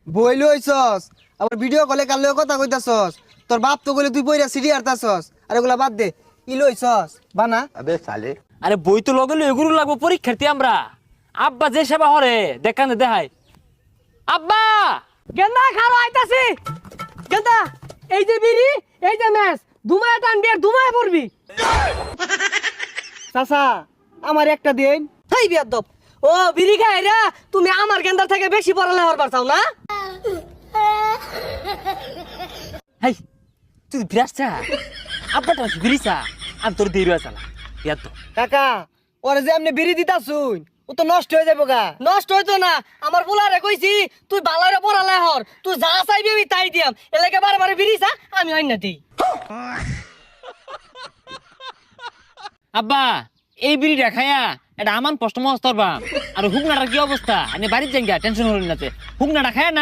বই লইছস আবার ভিডিও কলে কার লগে কথা কইতাছস তোর বাপ তো কইলে তুই বইরা সিডি আরতাছস আর এগুলা বাদ দে ই লইছস বানা আরে বই তো লগে এগুলো লাগবো পরীক্ষার্থী আমরা। আব্বা যে সেবা হরে দেখানে দেখাই। আব্বা গেন্দা খালো আইতাছি। গেন্দা এই যে বিড়ি এই যে ম্যাচ দুমায় টানবি আর দুমায় পড়বি। চাচা আমার একটা দিন হেই বিয়াদব ও বিড়ি খাই রে তুমি আমার গেন্দার থেকে বেশি পড়ালে হরবার চাও না? হাই তুই ফিরাসছা আব্বাটা ফিরিসা আমি তোর দেরি আছে না ইয়াদ তো কাকা ওরে যে আপনি বিড়ি দিতাছুন ও তো নষ্ট হয়ে যাবো গা। নষ্ট হইতো না আমার বুলারে কইছি তুই বালারে পড়ালে হর তুই যা চাইবি আমি তাই দিয়াম এলাকে বারে বারে বিড়ি চা আমি অন্য দিই। আব্বা এই বিড়িটা খায়া এটা আমান কষ্ট মহস্তর বা আর হুকনাটার কি অবস্থা? আপনি বাড়ির যাই টেনশন হলেন না হুকনাটা খায়া না